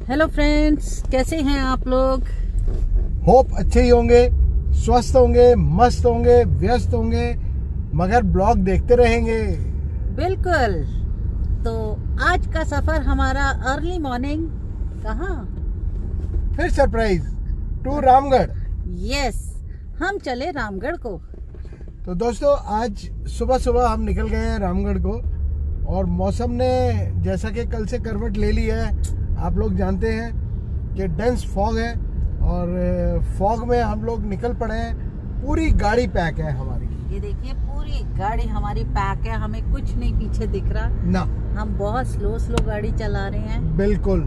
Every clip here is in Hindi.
हेलो फ्रेंड्स, कैसे हैं आप लोग? होप अच्छे ही होंगे, स्वस्थ होंगे, मस्त होंगे, व्यस्त होंगे, मगर ब्लॉग देखते रहेंगे। बिल्कुल। तो आज का सफर हमारा अर्ली मॉर्निंग कहाँ? फिर सरप्राइज टू रामगढ़। यस, हम चले रामगढ़ को। तो दोस्तों आज सुबह सुबह हम निकल गए हैं रामगढ़ को, और मौसम ने जैसा कि कल से करवट ले ली है। आप लोग जानते हैं कि डेंस फॉग है, और फॉग में हम लोग निकल पड़े हैं। पूरी गाड़ी पैक है हमारी। ये देखिए, पूरी गाड़ी हमारी पैक है, हमें कुछ नहीं पीछे दिख रहा ना। हम बहुत स्लो गाड़ी चला रहे हैं। बिल्कुल।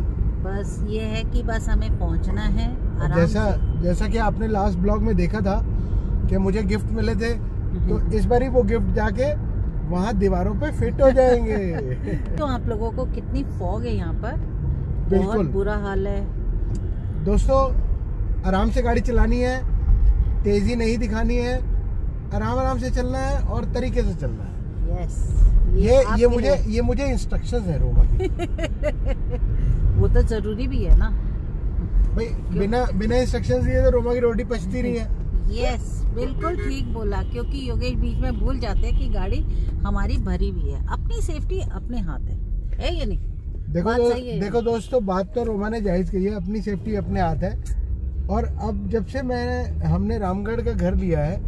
बस ये है कि बस हमें पहुंचना है आराम से। जैसा कि आपने लास्ट ब्लॉग में देखा था कि मुझे गिफ्ट मिले थे, तो इस बार ही वो गिफ्ट जाके वहाँ दीवारों पे फिट हो जाएंगे। तो आप लोगों को कितनी फॉग है यहाँ पर, बिल्कुल बहुत बुरा हाल है। दोस्तों आराम से गाड़ी चलानी है, तेजी नहीं दिखानी है, आराम से चलना है और तरीके से चलना है। यस, ये मुझे इंस्ट्रक्शंस है रोमा की। वो तो जरूरी भी है ना भाई, बिना इंस्ट्रक्शंस दिए तो रोमा की रोटी पचती नहीं है। यस, बिल्कुल ठीक बोला, क्योंकि योगेश बीच में भूल जाते हैं कि गाड़ी हमारी भरी हुई है। अपनी सेफ्टी अपने हाथ है ये नहीं? देखो दोस्तों, बात तो रोमा ने जायज कही है, अपनी सेफ्टी अपने हाथ है। और अब जब से हमने रामगढ़ का घर लिया है,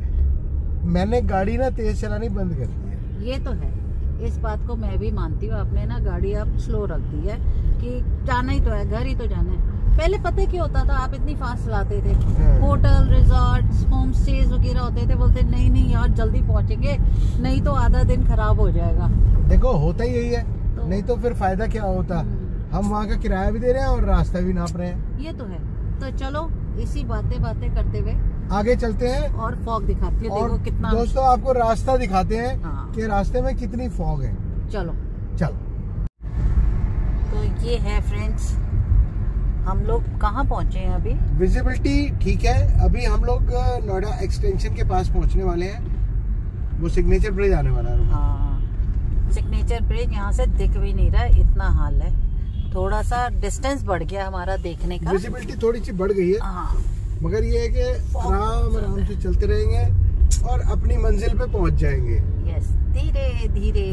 मैंने गाड़ी ना तेज चलानी बंद कर दी है। ये तो है, इस बात को मैं भी मानती हूँ। आपने ना गाड़ी अब स्लो रख दी है कि जाना ही तो है, घर ही तो जाना है। पहले पता क्या होता था, आप इतनी फास्ट चलाते थे। होटल, रिजॉर्ट, होम स्टेज वगैरह होते थे, बोलते नहीं यार जल्दी पहुंचेंगे, नहीं तो आधा दिन खराब हो जाएगा। देखो होता ही यही है, नहीं तो फिर फायदा क्या होता। हम वहाँ का किराया भी दे रहे हैं और रास्ता भी नाप रहे हैं। ये तो है। तो चलो इसी बातें करते हुए आगे चलते हैं और फॉग दिखाती है। देखो कितना। दोस्तों आपको रास्ता दिखाते हैं कि रास्ते में कितनी फॉग है। चलो। तो ये है फ्रेंड्स, हम लोग कहाँ पहुँचे हैं अभी? विजिबिलिटी ठीक है। अभी हम लोग नोएडा एक्सटेंशन के पास पहुँचने वाले हैं। वो सिग्नेचर ब्रिज आने वाला है। हाँ, सिग्नेचर ब्रिज यहाँ से दिख भी नहीं रहा, इतना हाल है। थोड़ा सा डिस्टेंस बढ़ गया हमारा देखने का। विजिबिलिटी थोड़ी सी बढ़ गई है। हाँ। मगर ये है कि आराम से चलते रहेंगे और अपनी मंजिल पे पहुंच जाएंगे। यस, धीरे धीरे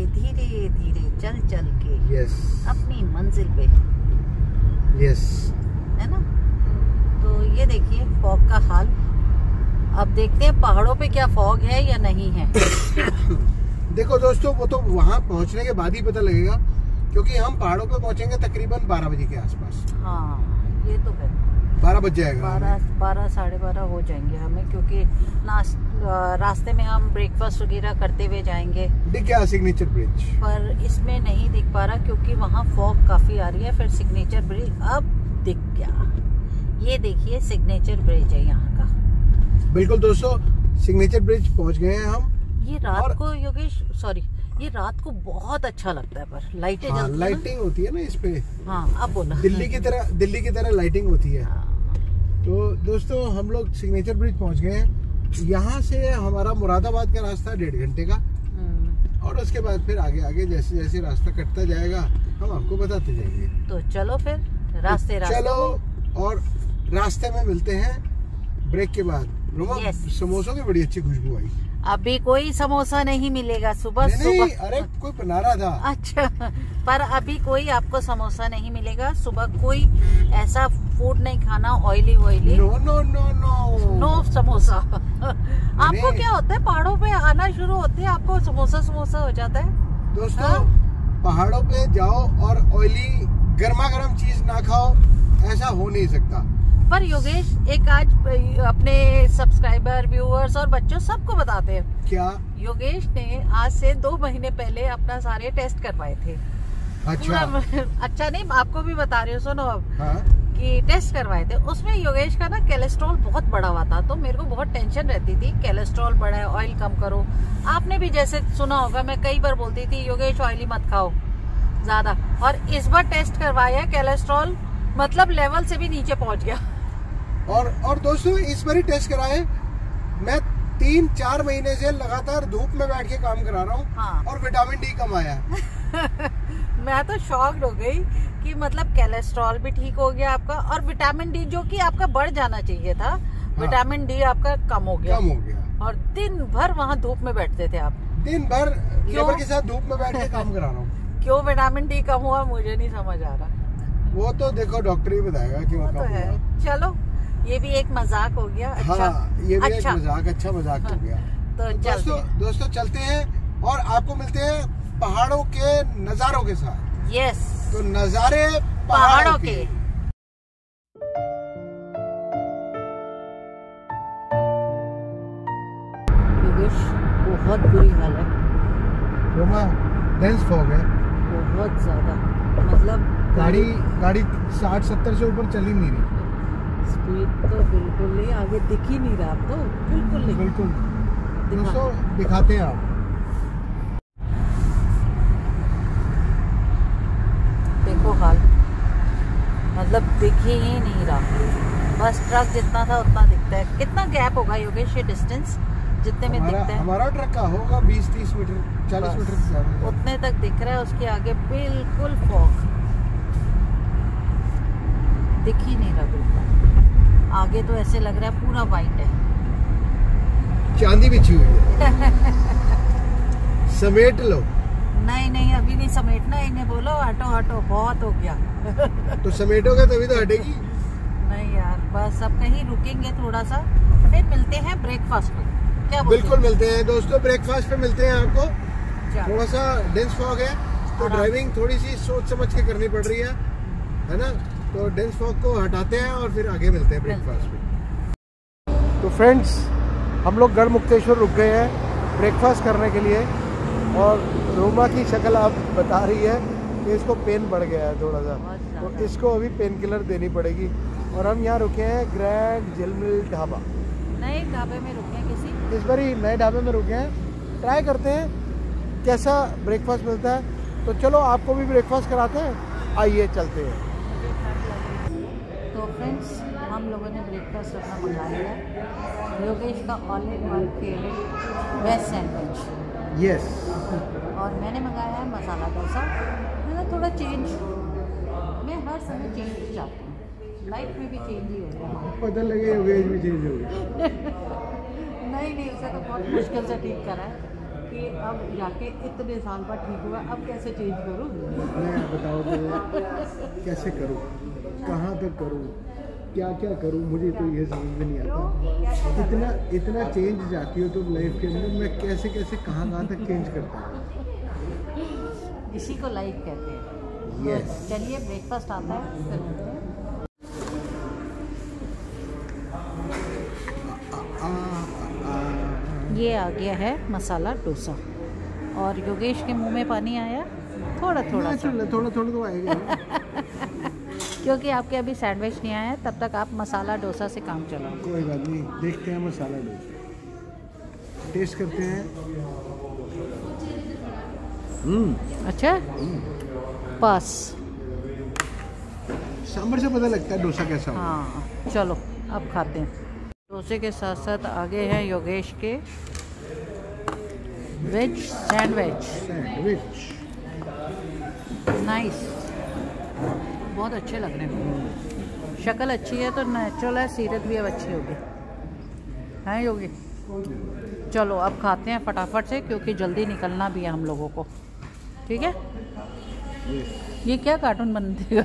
चल के। यस, अपनी मंजिल पे। यस, है ना। तो ये देखिए फॉग का हाल। अब देखते हैं पहाड़ों पे क्या फॉग है या नहीं है। देखो दोस्तों, वो तो वहाँ पहुँचने के बाद ही पता लगेगा, क्योंकि हम पहाड़ों पे पहुँचेंगे तकरीबन 12 बजे के आसपास। हाँ, ये तो है। 12 बज जाएगा। 12 साढ़े 12 हो जाएंगे हमें, क्योंकि रास्ते में हम ब्रेकफास्ट वगैरह करते हुए जाएंगे। दिख गया सिग्नेचर ब्रिज, पर इसमें नहीं दिख पा रहा क्योंकि वहाँ फॉग काफी आ रही है। फिर सिग्नेचर ब्रिज अब दिख गया। ये देखिए सिग्नेचर ब्रिज है यहाँ का। बिल्कुल दोस्तों, सिग्नेचर ब्रिज पहुँच गए हैं हम। ये रात को योगेश, सॉरी, ये रात को बहुत अच्छा लगता है, पर लाइटें जलती हैं। लाइटिंग होती है ना इस पे। हाँ, अब बोला। दिल्ली की तरह लाइटिंग होती है। तो दोस्तों हम लोग सिग्नेचर ब्रिज पहुंच गए हैं। यहाँ से हमारा मुरादाबाद का रास्ता 1.5 घंटे का, और उसके बाद फिर आगे जैसे जैसे रास्ता कटता जाएगा हम आपको बताते जाएंगे। तो चलो फिर रास्ते चलो, और रास्ते में मिलते हैं ब्रेक के बाद। रोमा, समोसों की बड़ी अच्छी खुशबू आई। अभी कोई समोसा नहीं मिलेगा। सुबह अरे कोई बना रहा था। अच्छा, पर अभी कोई आपको समोसा नहीं मिलेगा। सुबह कोई ऐसा फूड नहीं खाना, ऑयली। नो समोसा। आपको क्या होता है, पहाड़ों पे आना शुरू होते हैं आपको समोसा हो जाता है। दोस्तों पहाड़ों पे जाओ और ऑयली गर्मा गर्म चीज ना खाओ, ऐसा हो नहीं सकता। पर योगेश, एक आज अपने सब्सक्राइबर, व्यूअर्स और बच्चों सबको बताते हैं। क्या? योगेश ने आज से 2 महीने पहले अपना सारे टेस्ट करवाए थे। अच्छा नहीं, आपको भी बता रही हूँ, सुनो अब। हाँ? कि टेस्ट करवाए थे, उसमें योगेश का ना कोलेस्ट्रॉल बहुत बढ़ा हुआ था। तो मेरे को बहुत टेंशन रहती थी, कोलेस्ट्रॉल बढ़ा है, ऑयल कम करो। आपने भी जैसे सुना होगा, मैं कई बार बोलती थी योगेश ऑयली मत खाओ ज्यादा। और इस बार टेस्ट करवाया, कोलेस्ट्रॉल मतलब लेवल से भी नीचे पहुंच गया। और दोस्तों इस बार ही टेस्ट कराए, मैं 3-4 महीने से लगातार धूप में बैठ के काम करा रहा हूँ। हाँ। और विटामिन डी कम आया। मैं तो शॉक्ड हो गई कि मतलब कोलेस्ट्रॉल भी ठीक हो गया आपका, और विटामिन डी जो कि आपका बढ़ जाना चाहिए था, विटामिन डी आपका कम हो गया। और दिन भर वहाँ धूप में बैठते थे आप। दिन भर लेबर के साथ धूप में बैठ के काम करा रहा हूँ। क्यों विटामिन डी कम हुआ मुझे नहीं समझ आ रहा। वो तो देखो डॉक्टर ही बताएगा क्यों कम तो है। चलो ये भी एक मजाक हो गया। अच्छा, ये भी एक मजाक, अच्छा मजाक हो गया। तो दोस्तों चलते हैं और आपको मिलते हैं पहाड़ों के नजारों के साथ। यस, तो नजारे पहाड़ों के। बहुत बुरी हाल है रोमा, डेंस फॉग है बहुत ज्यादा, मतलब गाड़ी 60-70 से ऊपर चल ही नहीं रही। स्पीड तो बिल्कुल नहीं, आगे दिख ही नहीं रहा तो बिल्कुल नहीं। बिल्कुल दोस्तों दिखाते हैं आप। देखो हाल, मतलब दिख ही नहीं रहा, बस ट्रक जितना था उतना दिखता है। कितना गैप होगा योगेश ये डिस्टेंस जितने में दिखता है? हमारा ट्रक का होगा 20-30 मीटर, 40 मीटर से ज्यादा उतने तक दिख रहा है। उसके आगे बिल्कुल फॉग, दिख ही नहीं रहा बिल्कुल। आगे तो ऐसे लग रहा है पूरा वाइट है, चांदी बिछी हुई है। समेट लो। नहीं अभी नहीं समेटना, इन्हें बोलो हटो हटो, बहुत हो गया। तो समेटोगे तभी तो हटेगी। नहीं यार, बस अब कहीं रुकेंगे थोड़ा सा, फिर मिलते हैं ब्रेकफास्ट पे। क्या बिल्कुल मिलते हैं दोस्तों, ब्रेकफास्ट पे मिलते हैं आपको। थोड़ा सा डेंस फॉग है तो ड्राइविंग थोड़ी सी सोच समझ के करनी पड़ रही है ना। तो डेंस फॉग को हटाते हैं और फिर आगे मिलते हैं ब्रेकफास्ट पे। तो फ्रेंड्स, हम लोग गढ़ मुक्तेश्वर रुक गए हैं ब्रेकफास्ट करने के लिए, और रोमा की शक्ल अब बता रही है कि इसको पेन बढ़ गया है थोड़ा सा, तो इसको अभी पेन किलर देनी पड़ेगी। और हम यहाँ रुके हैं ग्रैंड झिलमिल ढाबा। नए ढाबे में रुके हैं, किसी इस बारी नए ढाबे में रुके हैं। ट्राई करते हैं कैसा ब्रेकफास्ट मिलता है। तो चलो आपको भी ब्रेकफास्ट कराते हैं, आइए चलते हैं। तो फ्रेंड्स, हम लोगों ने ब्रेकफास्ट अपना मंगा लिया। योगेश का all in one favourite veg sandwich. Yes. और मैंने मंगाया है मसाला डोसा। मैंने थोड़ा चेंज, मैं हर समय चेंज चाहती हूँ, लाइफ में भी चेंज ही हो गया। पता लगे वेज भी चेंज हो गया। नहीं उसे तो बहुत मुश्किल से ठीक करा है कि अब जाके इतने साल बाद ठीक हुआ, अब कैसे चेंज करूँ? मैं बताओ तो कैसे करूँ, कहाँ तक करूँ, क्या क्या करूँ, मुझे तो ये समझ में नहीं आता। इतना चेंज जाती हो तुम लाइफ के अंदर, मैं कैसे कहाँ तक चेंज करता हूँ। इसी को लाइफ कहते हैं। यस। चलिए ब्रेकफास्ट आता है, फिर मिलते हैं। ये आ गया है मसाला डोसा, और योगेश के मुंह में पानी आया थोड़ा सा। थोड़ा तो आएगा। क्योंकि आपके अभी सैंडविच नहीं आया है, तब तक आप मसाला डोसा से काम चलाओ। कोई बात नहीं, देखते हैं मसाला डोसा, टेस्ट करते हैं। अच्छा, पास। सांभर से पता लगता है डोसा कैसा होगा। हाँ चलो अब खाते हैं। डोसे के साथ साथ आगे हैं योगेश के वेज सैंडविच। नाइस, बहुत अच्छे लग रहे हैं। शक्ल अच्छी है तो नेचुरल है, सीरत भी अब अच्छी होगी, है योगी? चलो अब खाते हैं फटाफट से, क्योंकि जल्दी निकलना भी है हम लोगों को। ठीक है? ये क्या कार्टून बनती है?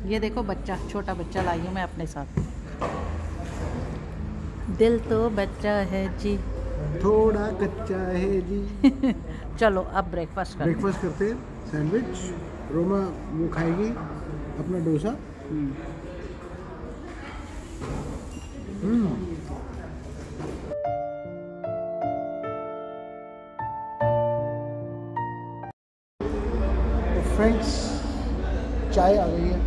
ये देखो बच्चा, छोटा बच्चा लाई हूँ मैं अपने साथ। दिल तो बच्चा है जी, थोड़ा कच्चा है जी। चलो अब ब्रेकफास्ट करते हैं। सैंडविच रोमा वो खाएगी, अपना डोसा। तो फ्रेंड्स, चाय आ गई है,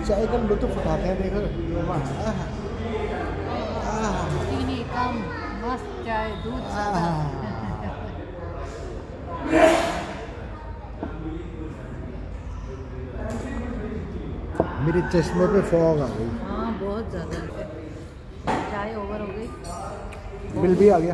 चाय का लुत्फ उठाते हैं। देखो रोमा, चीनी कम, मस्त चाय, दूध ज़्यादा। मेरे चश्मे पे फॉग आ गई। हाँ बहुत ज़्यादा, चाय ओवर हो गई। बिल भी आ गया।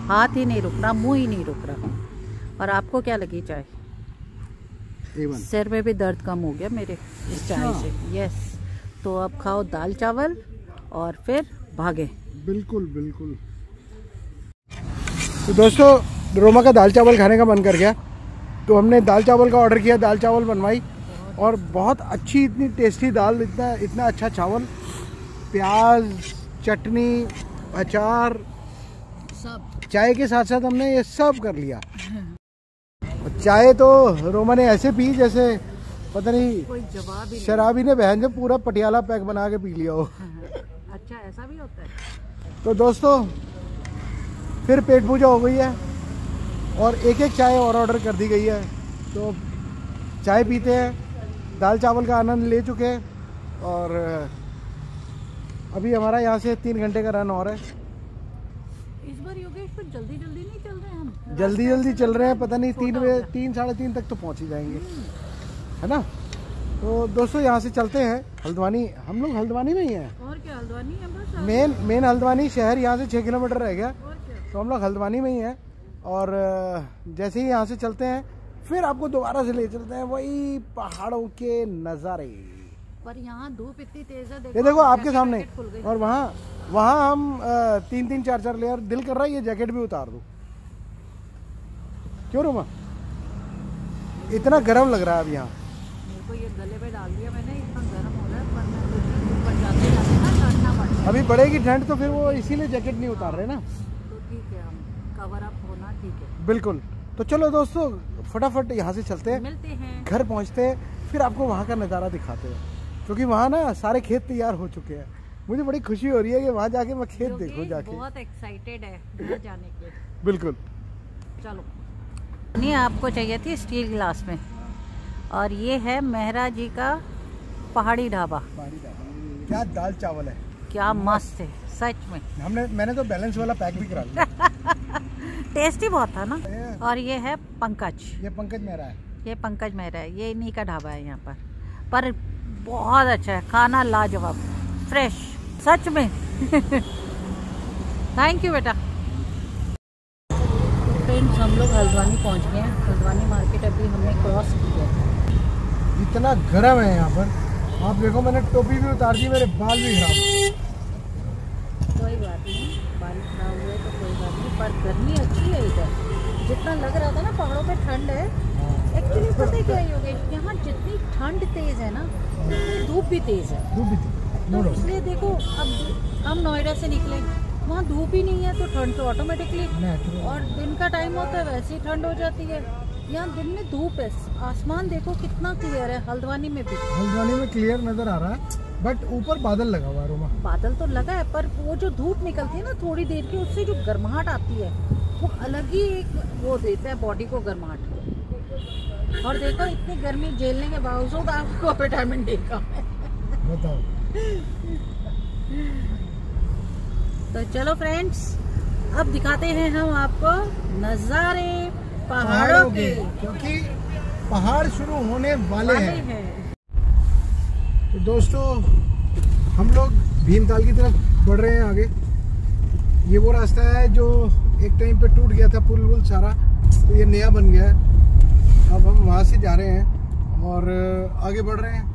हाथ ही नहीं रुक रहा, मुंह ही नहीं रुक रहा। और आपको क्या लगी चाय? सिर में भी दर्द कम हो गया मेरे इस चाय से। यस, तो अब खाओ दाल चावल और फिर भागे। बिल्कुल बिल्कुल। तो दोस्तों रोमा का दाल चावल खाने का मन कर गया, तो हमने दाल चावल का ऑर्डर किया, दाल चावल बनवाई और बहुत अच्छी, इतनी टेस्टी दाल, इतना अच्छा चावल, प्याज, चटनी, अचार, सब चाय के साथ साथ हमने ये सब कर लिया। चाय तो रोमा ने ऐसे पी जैसे पता नहीं कोई जवाब ही शराबी ने बहन से पूरा पटियाला पैक बना के पी लिया हो। अच्छा, ऐसा भी होता है। तो दोस्तों फिर पेट पूजा हो गई है और एक एक चाय और ऑर्डर कर दी गई है। तो चाय पीते हैं, दाल चावल का आनंद ले चुके हैं और अभी हमारा यहाँ से 3 घंटे का रन और है। इस बार योगेश पर जल्दी जल्दी नहीं चल रहे हैं हम, जल्दी चल रहे हैं, पता नहीं 3 बजे 3 साढ़े 3 तक तो पहुँच ही जाएंगे, है ना। तो दोस्तों यहाँ से चलते हैं हल्द्वानी। हम लोग हल्द्वानी में ही हैं। और क्या, हल्द्वानी है बस। मेन हल्द्वानी शहर यहाँ से 6 किलोमीटर रह गया, और क्या? तो हम लोग हल्द्वानी में ही हैं। और जैसे ही यहाँ से चलते हैं फिर आपको दोबारा से ले चलते हैं वही पहाड़ों के नज़ारे। पर यहाँ धूप इतनी तेज है, ये देखो आपके सामने। जैकेट खुल गई। और वहाँ हम 3-3 4-4 लेयर, दिल कर रहा है ये जैकेट भी उतार दूँ। क्यों रोमा, इतना गर्म लग रहा है अब यहाँ। मेरे को ये गले पे डाल दिया मैंने, इतना गर्म हो रहा है, पर मैं सोची ऊपर जाते जाते ना ठंडना पड़ता है। अभी बढ़ेगी ठंड तो फिर वो इसीलिए जैकेट नहीं उतार रहे ना। तो ठीक है, हम कवर अप होना ठीक है। बिल्कुल। तो चलो दोस्तों फटाफट यहाँ से चलते हैं, मिलते हैं, घर पहुँचते हैं, फिर आपको वहाँ का नज़ारा दिखाते हैं, क्योंकि वहाँ ना सारे खेत तैयार हो चुके हैं। मुझे बड़ी खुशी हो रही है कि वहाँ जाके मैं खेत देखूँ जाके। बहुत एक्साइटेड है घर जाने के। बिल्कुल। चलो। नहीं, आपको चाहिए थी स्टील गिलास में, और ये है मेहरा जी का पहाड़ी ढाबा। क्या दाल चावल है, क्या मस्त है सच में। मैंने तो बैलेंस वाला पैक भी करा लिया। टेस्टी बहुत था ना। और ये है पंकज, ये पंकज मेहरा है। ये पंकज मेहरा है, ये इन्हीं का ढाबा है यहाँ पर बहुत अच्छा है खाना, लाजवाब, फ्रेश सच में। थैंक यू बेटा। फ्रेंड्स, हम लोग हल्द्वानी पहुँच गए हैं। हल्द्वानी मार्केट अभी हमने क्रॉस की है। इतना गर्म है यहाँ पर, आप देखो मैंने टोपी भी उतार दी, मेरे बाल भी खराब। कोई बात नहीं, बाल खराब हुए तो कोई बात नहीं, पर गर्मी अच्छी है इधर। जितना लग रहा था ना पहाड़ों पे ठंड है, एक्चुअली पता है क्या योगेश, यहाँ जितनी ठंड तेज है ना उतनी धूप भी तेज है। तो इसलिए देखो, अब हम नोएडा से निकले, वहाँ धूप ही नहीं है तो ठंड तो ऑटोमेटिकली, और दिन का टाइम होता है वैसे ही ठंड हो जाती है। यहाँ दिन में धूप है, आसमान देखो कितना क्लियर है। हल्द्वानी में भी, हल्द्वानी में क्लियर नजर आ रहा है, बट ऊपर बादल लगा हुआ है रोमा। बादल तो लगा है, पर वो जो धूप निकलती है ना थोड़ी देर की, उससे जो गर्माहट आती है वो अलग ही एक वो देता है बॉडी को गर्माहट। और देखो इतनी गर्मी झेलने के बावजूद आपको विटामिन डी का बताओ। तो चलो फ्रेंड्स, अब दिखाते हैं हम आपको नज़ारे पहाड़ों के, क्योंकि पहाड़ शुरू होने वाले हैं। तो दोस्तों हम लोग भीमताल की तरफ बढ़ रहे हैं आगे। ये वो रास्ता है जो एक टाइम पे टूट गया था, पुल वुल सारा, तो ये नया बन गया है। अब हम वहाँ से जा रहे हैं और आगे बढ़ रहे हैं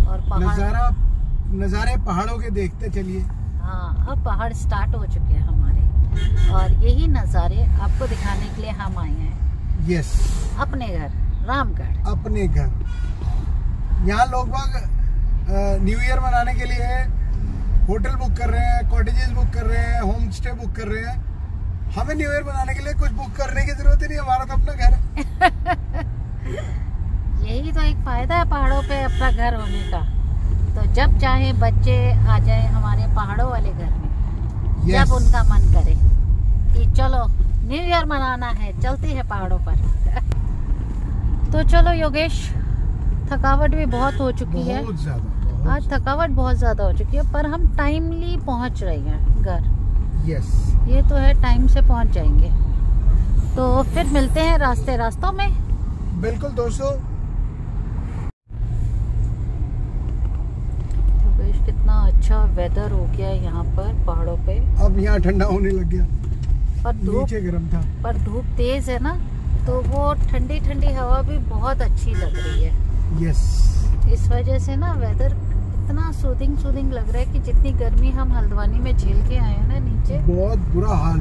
और नज़ारे पहाड़ों के देखते चलिए। हाँ, अब पहाड़ स्टार्ट हो चुके हैं हमारे, और यही नज़ारे आपको दिखाने के लिए हम आए हैं। यस, अपने घर रामगढ़। अपने घर। यहाँ लोग बाग न्यू ईयर मनाने के लिए होटल बुक कर रहे हैं, कॉटेजेस बुक कर रहे हैं, होम स्टे बुक कर रहे हैं। हमें न्यू ईयर मनाने के लिए कुछ बुक करने की जरूरत ही नहीं, हमारा तो अपना घर है। यही तो एक फायदा है पहाड़ों पे अपना घर होने का। तो जब चाहे बच्चे आ जाए हमारे पहाड़ों वाले घर में, जब उनका मन करे कि चलो न्यू ईयर मनाना है, चलते हैं पहाड़ों पर। तो चलो योगेश, थकावट भी बहुत हो चुकी है आज, थकावट बहुत ज्यादा हो चुकी है, पर हम टाइमली पहुंच रहे हैं घर। यस, ये तो है, टाइम से पहुंच जाएंगे। तो फिर मिलते हैं रास्तों में। बिल्कुल दोस्तों। कितना अच्छा वेदर हो गया है यहाँ पर पहाड़ों पे। अब यहाँ ठंडा होने लग गया। पर नीचे गर्म था। पर धूप तेज है ना, तो वो ठंडी ठंडी हवा भी बहुत अच्छी लग रही है। यस, इस वजह से ना वेदर इतना सूदिंग लग रहा है कि जितनी गर्मी हम हल्द्वानी में झेल के आए हैं ना नीचे, बहुत बुरा हाल।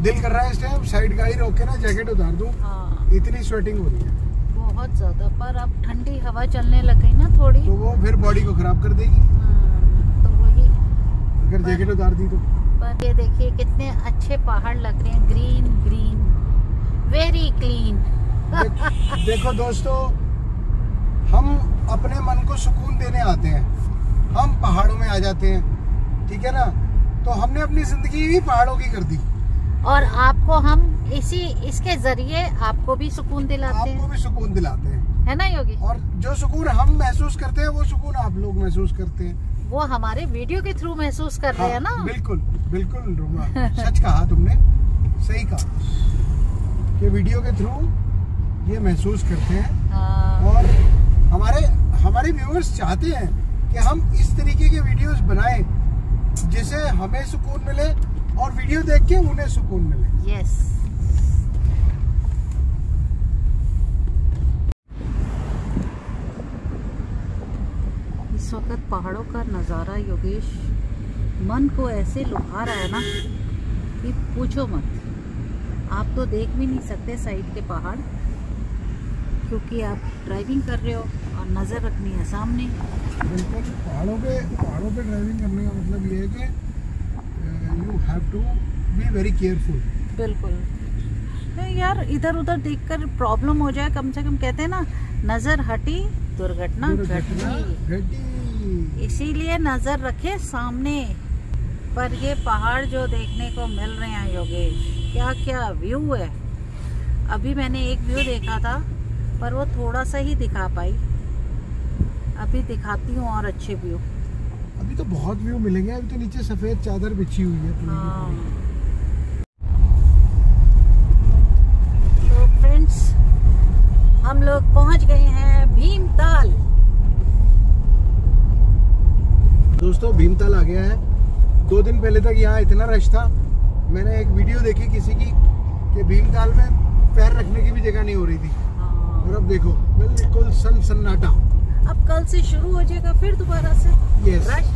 दिल कर रहा है इस टाइम साइड गाड़ी रोक के ना जैकेट उतार दूं। हाँ, इतनी स्वेटिंग हो रही है बहुत ज्यादा। पर अब ठंडी हवा चलने लग गई ना थोड़ी, तो वो फिर बॉडी को खराब कर देगी तो वही। अगर जैकेट उतार दी तो। पर ये देखिए कितने अच्छे पहाड़ लग रहे हैं, ग्रीन ग्रीन, वेरी क्लीन। देखो दोस्तों, हम अपने मन को सुकून देने आते हैं, हम पहाड़ों में आ जाते हैं, ठीक है ना। तो हमने अपनी जिंदगी भी पहाड़ों की कर दी, और आपको हम इसके जरिए आपको भी सुकून दिलाते हैं, आपको भी सुकून दिलाते हैं, है ना योगी। और जो सुकून हम महसूस करते हैं वो सुकून आप लोग महसूस करते हैं, वो हमारे वीडियो के थ्रू महसूस कर रहे हैं ना। बिल्कुल बिल्कुल रोमा, सच कहा तुमने, सही कहा कि वीडियो के थ्रू ये महसूस करते हैं। और हमारे व्यूअर्स चाहते हैं कि हम इस तरीके के वीडियोस बनाएं जिससे हमें सुकून मिले और वीडियो देख के उन्हें सुकून मिले। यस। इस वक्त पहाड़ों का नज़ारा योगेश मन को ऐसे लुभा रहा है ना कि पूछो मत। आप तो देख भी नहीं सकते साइड के पहाड़, क्योंकि आप ड्राइविंग कर रहे हो और नज़र रखनी है सामने। बिल्कुल, पहाड़ों पे ड्राइविंग करने का मतलब ये है कि you have to be very careful. बिल्कुल यार, इधर उधर देखकर प्रॉब्लम हो जाए, कम से कम कहते हैं ना, नजर हटी दुर्घटना घटी। इसीलिए नजर रखे सामने। पर ये पहाड़ जो देखने को मिल रहे हैं योगेश, क्या क्या व्यू है। अभी मैंने एक व्यू देखा था पर वो थोड़ा सा ही दिखा पाई, अभी दिखाती हूँ और अच्छे व्यू। अभी तो बहुत व्यू मिलेंगे, अभी तो नीचे सफेद चादर बिछी हुई है। हाँ। तो फ्रेंड्स, हम लोग पहुंच गए हैं भीमताल। दोस्तों, भीमताल आ गया है। 2 दिन पहले तक यहाँ इतना रश था। मैंने एक वीडियो देखी किसी की कि भीमताल में पैर रखने की भी जगह नहीं हो रही थी। और अब देखो बिल्कुल सन्नाटा। अब कल से शुरू हो जाएगा फिर दोबारा से रश।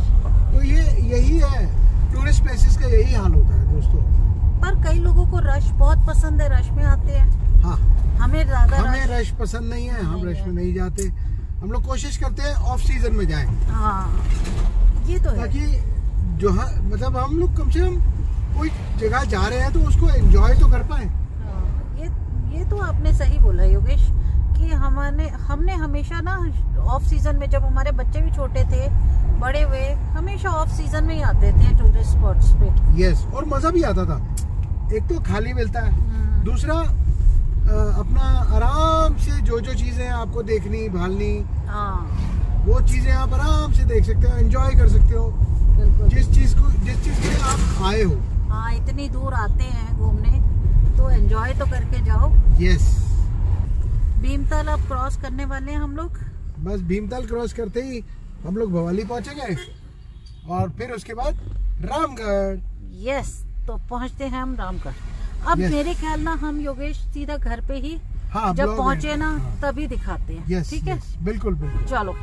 तो यही है, टूरिस्ट प्लेसेस का यही हाल होता है दोस्तों। पर कई लोगों को रश बहुत पसंद है, रश में आते हैं। हाँ, हमें रश पसंद नहीं है, हम रश में नहीं जाते। हम लोग कोशिश करते हैं ऑफ सीजन में जाएं। हाँ, ये तो है। ताकि जो मतलब हम लोग कम से कम कोई जगह जा रहे हैं तो उसको एंजॉय तो कर पाए। ये तो आपने सही बोला योगेश कि हमने हमेशा ना ऑफ सीजन में, जब हमारे बच्चे भी छोटे थे, बड़े हुए, हमेशा ऑफ सीजन में ही आते थे टूरिस्ट स्पॉट्स पे। यस, और मजा भी आता था। एक तो खाली मिलता है, दूसरा अपना आराम से जो चीजें आपको देखनी भालनी, वो चीजें आप आराम से देख सकते हो, एंजॉय कर सकते हो। बिल्कुल, जिस चीज के लिए आप आए हो। हाँ, इतनी दूर आते हैं घूमने तो एंजॉय तो करके जाओ। यस। भीमताल अब क्रॉस करने वाले हैं हम लोग। बस भीमताल क्रॉस करते ही हम लोग भवाली पहुंचेंगे और फिर उसके बाद रामगढ़। यस, तो पहुंचते हैं हम रामगढ़। अब मेरे ख्याल ना हम योगेश सीधा घर पे ही जब पहुंचे ना तभी दिखाते हैं। ठीक है, बिल्कुल बिल्कुल, चलो।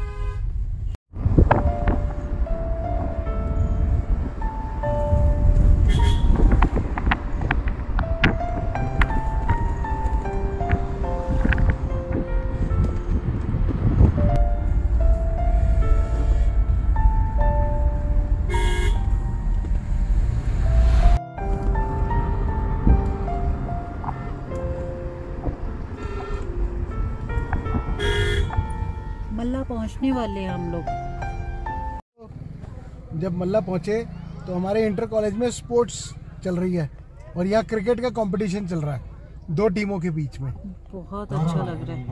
मल्ला पहुंचने वाले हैं हम लोग। जब मल्ला पहुंचे तो हमारे इंटर कॉलेज में स्पोर्ट्स चल रही है और यहाँ क्रिकेट का कंपटीशन चल रहा है 2 टीमों के बीच में। बहुत अच्छा लग रहा है।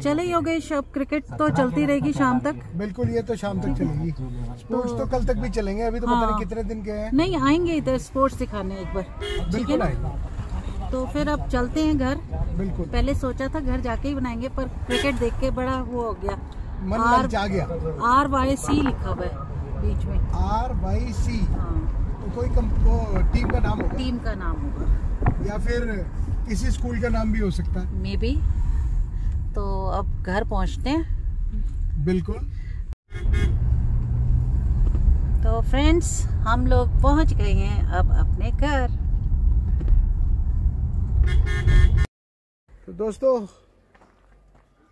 चले योगेश, अब क्रिकेट तो चलती रहेगी शाम तक। बिल्कुल, ये तो शाम तक चलेगी। स्पोर्ट्स तो कल तक भी चलेंगे, अभी तो पता नहीं कितने दिन के हैं। नहीं, आएंगे इधर स्पोर्ट्स दिखाने एक बार। बिल्कुल आएंगे। तो फिर अब चलते हैं घर। बिल्कुल, पहले सोचा था घर जाके ही बनाएंगे, पर क्रिकेट देख के बड़ा वो हो गया, मन ललचा गया। RYC लिखा हुआ है। बीच में RYC। हाँ, तो कोई वो टीम का नाम होगा, टीम का नाम होगा, या फिर किसी स्कूल का नाम भी हो सकता है। May be. तो अब घर पहुंचते हैं। बिल्कुल। तो फ्रेंड्स, हम लोग पहुंच गए हैं अब अपने घर। तो दोस्तों,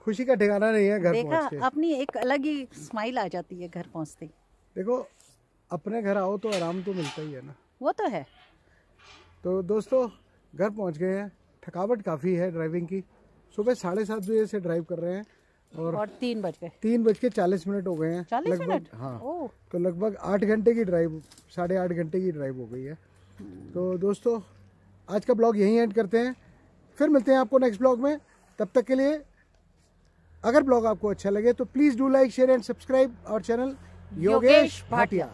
खुशी का ठिकाना नहीं है घर देखा, पहुंच के। अपनी एक अलग ही स्माइल आ जाती है घर पहुंचते ही। देखो, अपने घर आओ तो आराम तो मिलता ही है ना। वो तो है। तो दोस्तों, घर पहुंच गए हैं। थकावट काफ़ी है ड्राइविंग की। सुबह 7:30 बजे से ड्राइव कर रहे हैं और 3 बज गए। 3:40 हो गए हैं 40 लगभग। मिनट? हाँ, ओह। तो लगभग 8 घंटे की ड्राइव, 8.5 घंटे की ड्राइव हो गई है। तो दोस्तों, आज का ब्लॉग यहीं एंड करते हैं। फिर मिलते हैं आपको नेक्स्ट ब्लॉग में। तब तक के लिए, अगर ब्लॉग आपको अच्छा लगे तो please do like, share and subscribe our channel Yogesh Bhatia.